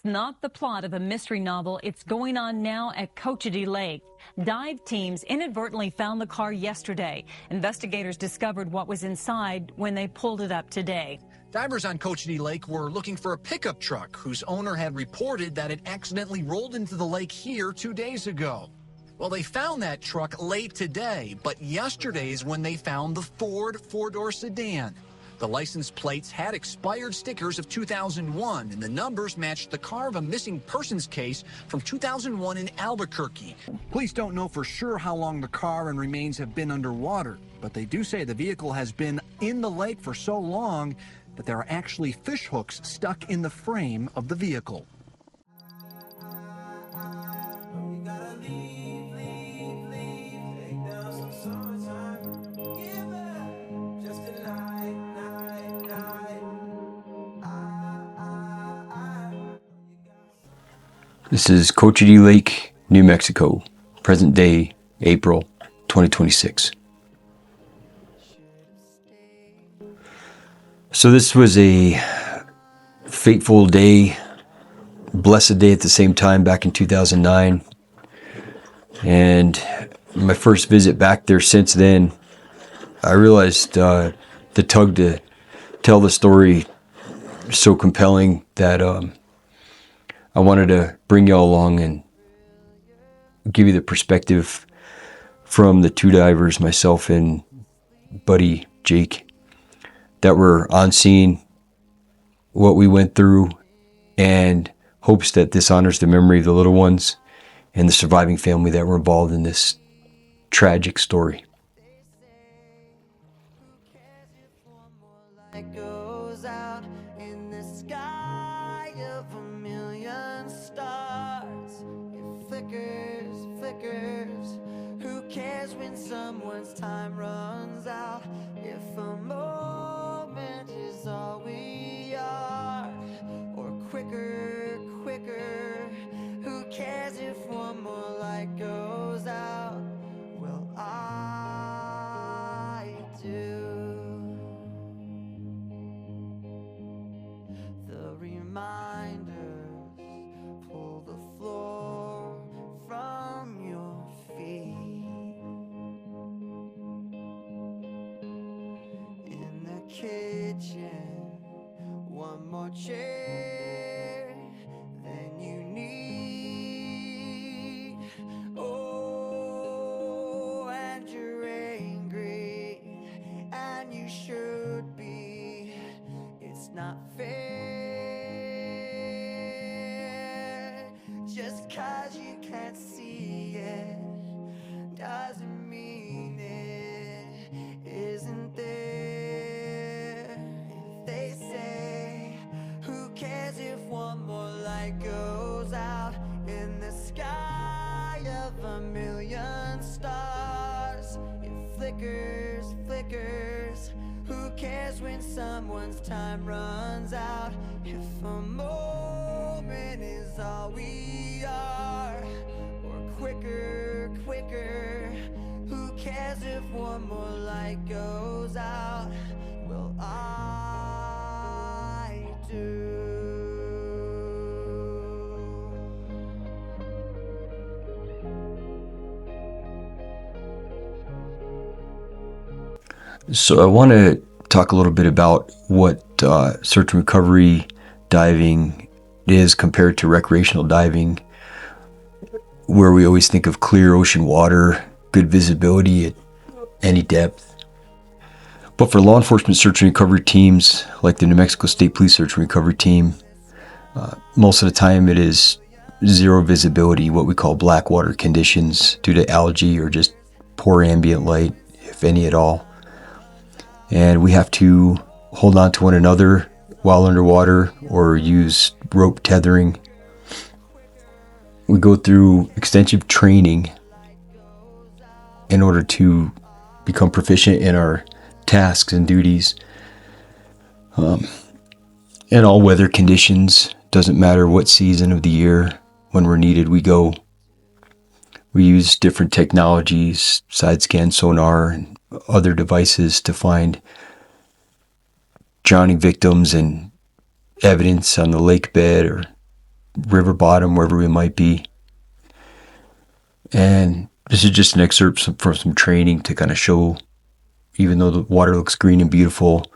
Not the plot of a mystery novel. It's going on now at Cochiti Lake. Dive teams inadvertently found the car yesterday. Investigators discovered what was inside when they pulled it up today. Divers on Cochiti Lake were looking for a pickup truck whose owner had reported that it accidentally rolled into the lake here 2 days ago. Well, they found that truck late today, but yesterday is when they found the Ford four-door sedan. The license plates had expired stickers of 2001, and the numbers matched the car of a missing persons case from 2001 in Albuquerque. Police don't know for sure how long the car and remains have been underwater, but they do say the vehicle has been in the lake for so long that there are actually fish hooks stuck in the frame of the vehicle. This is Cochiti Lake, New Mexico, present day, April 2026. So this was a fateful day, blessed day at the same time back in 2009. And my first visit back there since then, I realized the tug to tell the story is so compelling that I wanted to bring y'all along and give you the perspective from the two divers, myself and buddy Jake, that were on scene, what we went through, and hopes that this honors the memory of the little ones and the surviving family that were involved in this tragic story. Who cares when someone's time runs out? If a moment is all we are, or quicker, who cares if one more light goes out? Well, I do. The reminders pull the floor from your feet. In the kitchen, one more chair than you need. Oh, and you're angry, and you should be. It's not fair. Just 'cause you can't see it doesn't mean it isn't there. If they say, who cares if one more light goes out in the sky of a million stars? It flickers. Who cares when someone's time runs out? If a moment is all we are, or quicker, who cares if one more light goes out? Well, I do. So I want to talk a little bit about what search and recovery diving is compared to recreational diving, where we always think of clear ocean water, good visibility at any depth. But for law enforcement search and recovery teams, like the New Mexico State Police Search and Recovery Team, most of the time it is zero visibility, what we call black water conditions due to algae or just poor ambient light, if any at all. And we have to hold on to one another while underwater or use rope tethering. We go through extensive training in order to become proficient in our tasks and duties. In all weather conditions, doesn't matter what season of the year, when we're needed, we go. We use different technologies, side scan, sonar, and other devices to find drowning victims and evidence on the lake bed or river bottom, wherever we might be. And this is just an excerpt from some training to kind of show, even though the water looks green and beautiful,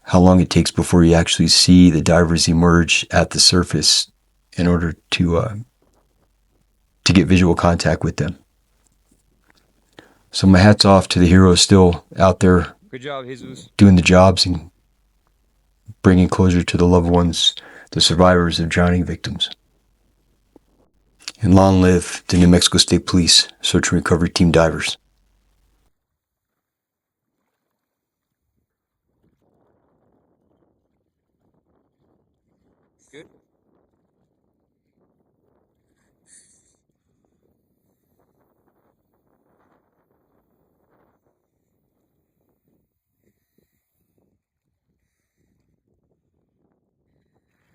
how long it takes before you actually see the divers emerge at the surface in order to get visual contact with them. So my hat's off to the heroes still out there. Good job, Jesus. Doing the jobs and bringing closure to the loved ones, the survivors of drowning victims. And long live the New Mexico State Police Search and Recovery Team divers. Good.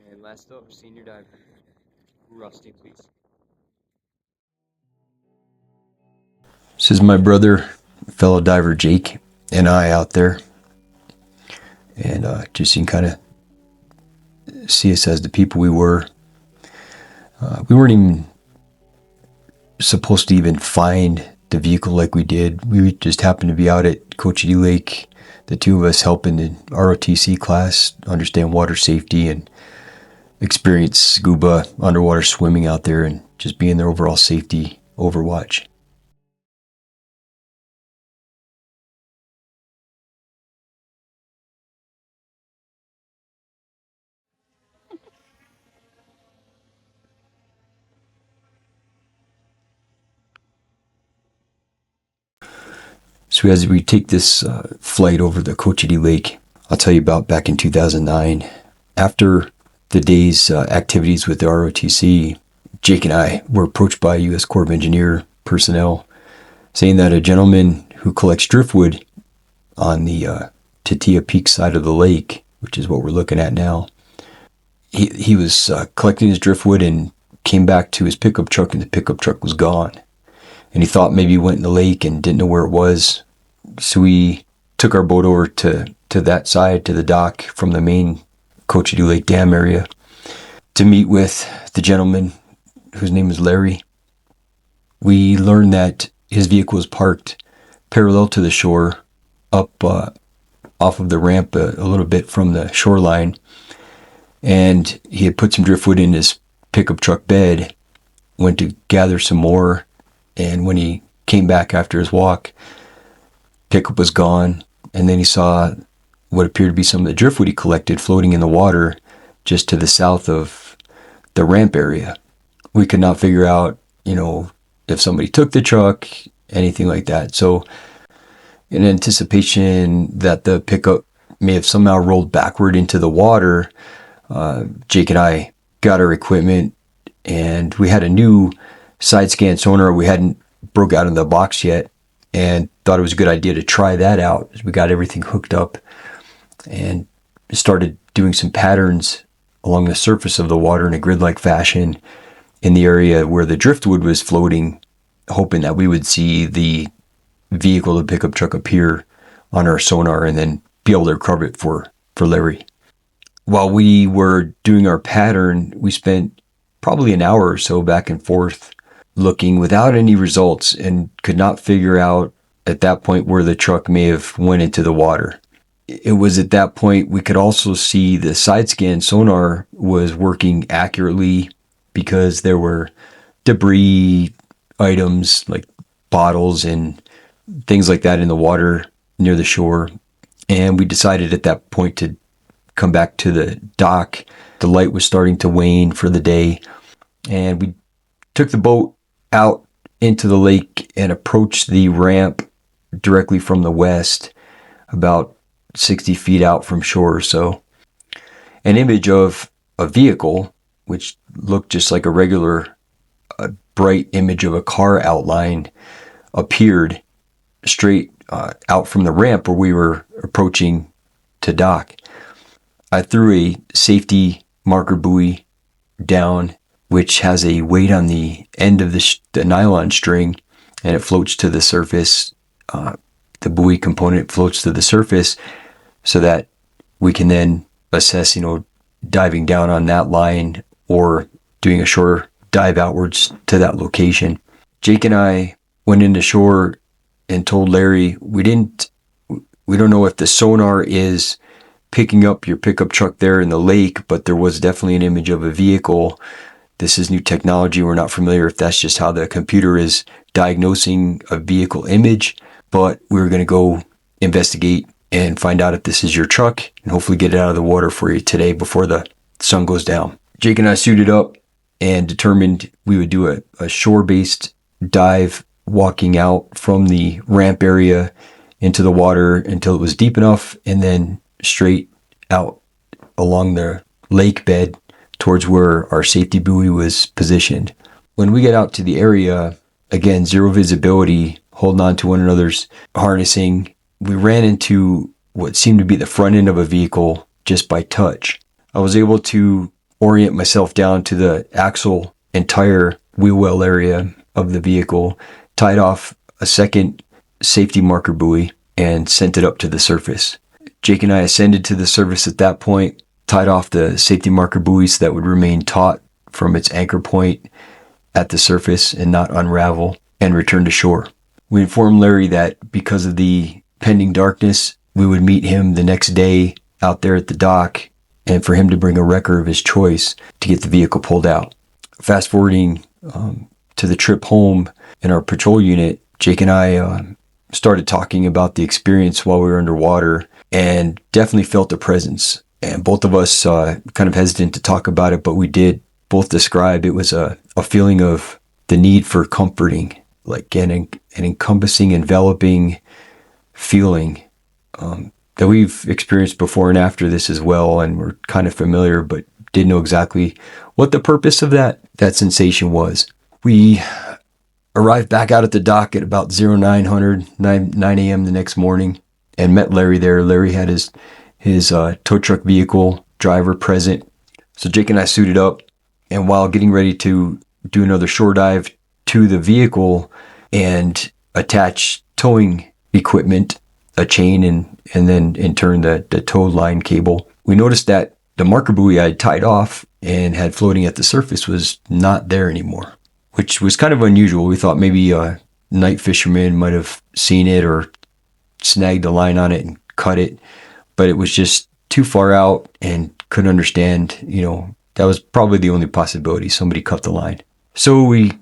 And last up, senior diver, Rusty, please. This is my brother, fellow diver Jake, and I out there. And just you can kind of see us as the people we were. We weren't even supposed to even find the vehicle like we did. We just happened to be out at Cochiti Lake, the two of us helping the ROTC class understand water safety and experience scuba, underwater swimming out there, and just being their overall safety overwatch. So as we take this flight over the Cochiti Lake, I'll tell you about back in 2009. After the day's activities with the ROTC, Jake and I were approached by U.S. Corps of Engineer personnel saying that a gentleman who collects driftwood on the Titia Peak side of the lake, which is what we're looking at now, he was collecting his driftwood and came back to his pickup truck, and the pickup truck was gone. And he thought maybe he went in the lake and didn't know where it was. So we took our boat over to that side, to the dock from the main Cochiti Lake Dam area, to meet with the gentleman whose name is Larry. We learned that his vehicle was parked parallel to the shore, up off of the ramp a little bit from the shoreline. And he had put some driftwood in his pickup truck bed, went to gather some more. And when he came back after his walk, pickup was gone. And then he saw what appeared to be some of the driftwood he collected floating in the water just to the south of the ramp area. We could not figure out, if somebody took the truck, anything like that. So in anticipation that the pickup may have somehow rolled backward into the water, Jake and I got our equipment, and we had a new side scan sonar we hadn't broke out of the box yet, and thought it was a good idea to try that out. We got everything hooked up and started doing some patterns along the surface of the water in a grid-like fashion in the area where the driftwood was floating, hoping that we would see the vehicle, the pickup truck, appear on our sonar and then be able to recover it for Larry. While we were doing our pattern, we spent probably an hour or so back and forth looking without any results, and could not figure out at that point where the truck may have went into the water. It was at that point we could also see the side scan sonar was working accurately, because there were debris items like bottles and things like that in the water near the shore. And we decided at that point to come back to the dock. The light was starting to wane for the day, and we took the boat out into the lake and approached the ramp directly from the west, about 60 feet out from shore or so. An image of a vehicle, which looked just like a regular bright image of a car outline, appeared straight out from the ramp where we were approaching to dock. I threw a safety marker buoy down, which has a weight on the end of the nylon string, and it floats to the surface. The buoy component floats to the surface so that we can then assess, diving down on that line or doing a shore dive outwards to that location. Jake and I went into shore and told Larry we don't know if the sonar is picking up your pickup truck there in the lake, but there was definitely an image of a vehicle. This is new technology. We're not familiar if that's just how the computer is diagnosing a vehicle image, but we're going to go investigate and find out if this is your truck and hopefully get it out of the water for you today before the sun goes down. Jake and I suited up and determined we would do a shore-based dive, walking out from the ramp area into the water until it was deep enough, and then straight out along the lake bed towards where our safety buoy was positioned. When we get out to the area, again, zero visibility, holding on to one another's harnessing, we ran into what seemed to be the front end of a vehicle just by touch. I was able to orient myself down to the axle and tire wheel well area of the vehicle, tied off a second safety marker buoy, and sent it up to the surface. Jake and I ascended to the surface at that point, tied off the safety marker buoys that would remain taut from its anchor point at the surface and not unravel, and returned to shore. We informed Larry that because of the pending darkness, we would meet him the next day out there at the dock, and for him to bring a wrecker of his choice to get the vehicle pulled out. Fast forwarding to the trip home in our patrol unit, Jake and I started talking about the experience while we were underwater, and definitely felt the presence. And both of us kind of hesitant to talk about it, but we did both describe it was a feeling of the need for comforting, like an encompassing, enveloping feeling that we've experienced before and after this as well, and we're kind of familiar, but didn't know exactly what the purpose of that sensation was. We arrived back out at the dock at about 9 a.m. the next morning and met Larry there. Larry had his tow truck vehicle driver present. So Jake and I suited up, and while getting ready to do another shore dive to the vehicle and attach towing equipment, a chain and then in turn the tow line cable, we noticed that the marker buoy I had tied off and had floating at the surface was not there anymore, which was kind of unusual. We thought maybe a night fisherman might have seen it or snagged a line on it and cut it, but it was just too far out and couldn't understand, that was probably the only possibility. Somebody cut the line. So we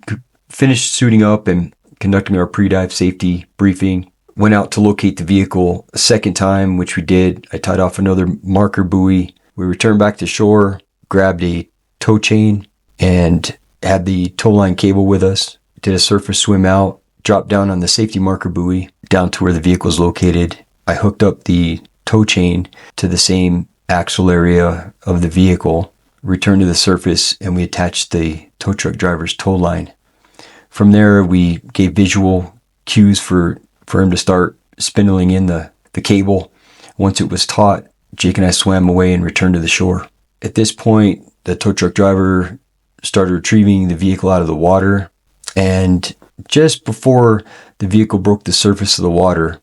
finished suiting up and conducting our pre-dive safety briefing, went out to locate the vehicle a second time, which we did. I tied off another marker buoy. We returned back to shore, grabbed a tow chain and had the tow line cable with us, did a surface swim out, dropped down on the safety marker buoy down to where the vehicle is located. I hooked up the tow chain to the same axle area of the vehicle, returned to the surface, and we attached the tow truck driver's tow line. From there, we gave visual cues for him to start spindling in the cable. Once it was taut, Jake and I swam away and returned to the shore. At this point, the tow truck driver started retrieving the vehicle out of the water, and just before the vehicle broke the surface of the water,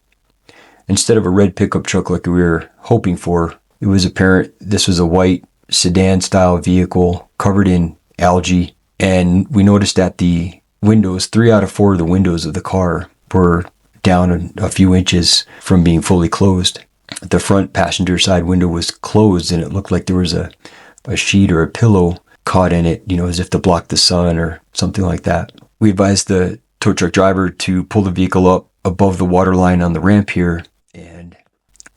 instead of a red pickup truck like we were hoping for, it was apparent this was a white sedan-style vehicle covered in algae, and we noticed that the windows, 3 out of 4 of the windows of the car were down a few inches from being fully closed. The front passenger side window was closed, and it looked like there was a sheet or a pillow caught in it, as if to block the sun or something like that. We advised the tow truck driver to pull the vehicle up above the water line on the ramp here, and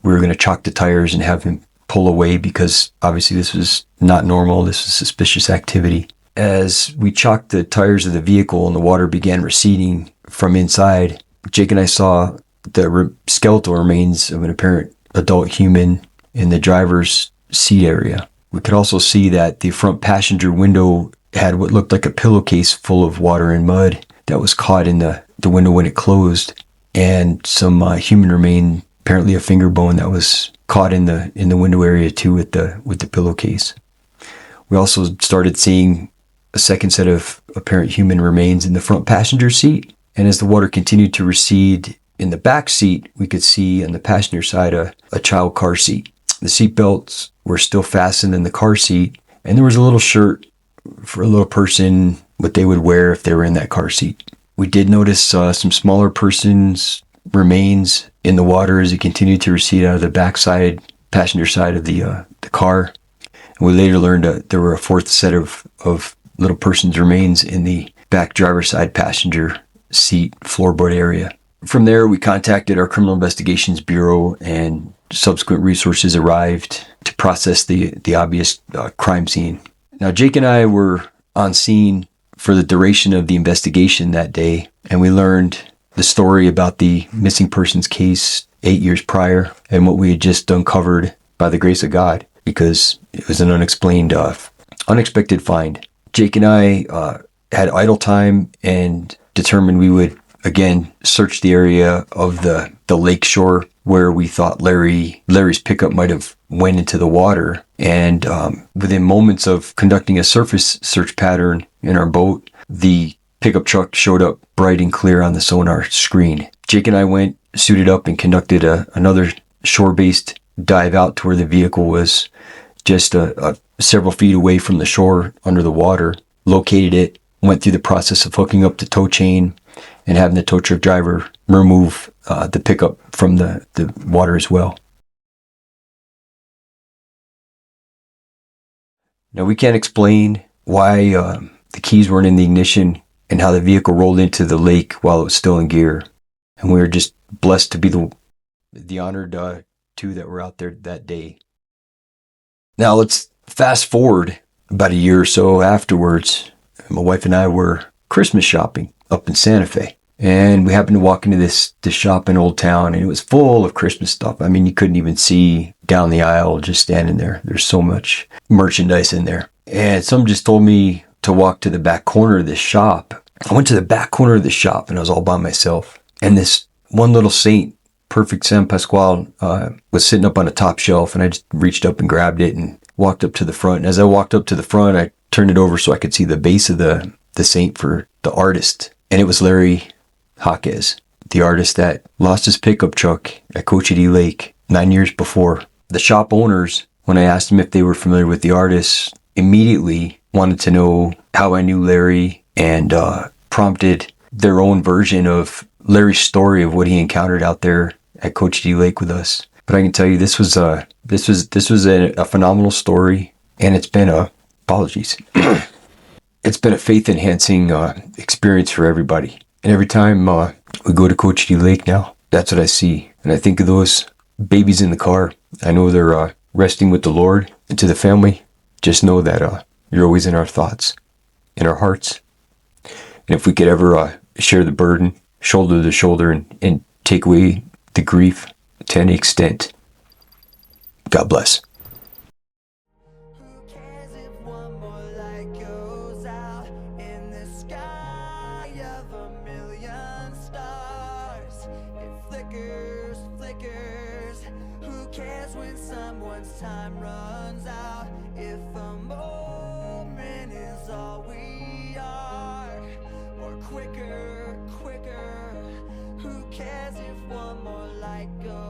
we were going to chock the tires and have him pull away because obviously this was not normal. This was suspicious activity. As we chocked the tires of the vehicle and the water began receding from inside, Jake and I saw the skeletal remains of an apparent adult human in the driver's seat area. We could also see that the front passenger window had what looked like a pillowcase full of water and mud that was caught in the window when it closed, and some human remain, apparently a finger bone that was caught in the window area too with the pillowcase. We also started seeing a second set of apparent human remains in the front passenger seat, and as the water continued to recede in the back seat, we could see on the passenger side a child car seat. The seat belts were still fastened in the car seat, and there was a little shirt for a little person what they would wear if they were in that car seat. We did notice some smaller person's remains in the water as it continued to recede out of the passenger side of the car. And we later learned there were a fourth set of little person's remains in the back driver's side passenger seat floorboard area. From there, we contacted our Criminal Investigations Bureau, and subsequent resources arrived to process the obvious crime scene. Now, Jake and I were on scene for the duration of the investigation that day, and we learned the story about the missing persons case 8 years prior and what we had just uncovered by the grace of God, because it was an unexpected find. Jake and I had idle time and determined we would again search the area of the lake shore where we thought Larry's pickup might have went into the water. And within moments of conducting a surface search pattern in our boat, the pickup truck showed up bright and clear on the sonar screen. Jake and I went, suited up, and conducted another shore-based dive out to where the vehicle was just several feet away from the shore under the water, located it, went through the process of hooking up the tow chain and having the tow truck driver remove the pickup from the water as well. Now, we can't explain why the keys weren't in the ignition and how the vehicle rolled into the lake while it was still in gear. And we were just blessed to be the honored two that were out there that day. Now, let's fast forward about a year or so afterwards. My wife and I were Christmas shopping up in Santa Fe. And we happened to walk into this shop in Old Town, and it was full of Christmas stuff. I mean, you couldn't even see down the aisle just standing there. There's so much merchandise in there. And someone just told me to walk to the back corner of this shop. I went to the back corner of the shop, and I was all by myself. And this one little saint, Perfect San Pasquale, was sitting up on a top shelf, and I just reached up and grabbed it and walked up to the front. And as I walked up to the front, I turned it over so I could see the base of the saint for the artist. And it was Larry Jaquez, the artist that lost his pickup truck at Cochiti Lake 9 years before. The shop owners, when I asked them if they were familiar with the artist, immediately wanted to know how I knew Larry, and prompted their own version of Larry's story of what he encountered out there at Cochiti Lake with us. But I can tell you, this was a phenomenal story, and it's been it's been a faith-enhancing experience for everybody. And every time we go to Cochiti Lake now, that's what I see. And I think of those babies in the car. I know they're resting with the Lord. And to the family, just know that you're always in our thoughts, in our hearts. And if we could ever share the burden, shoulder to shoulder, and take away the grief to any extent, God bless. Who cares if one more light goes out in the sky of a million stars? It flickers, flickers. Who cares when someone's time runs out? If a moment is all we are, or quicker, quicker. Who cares if one more light goes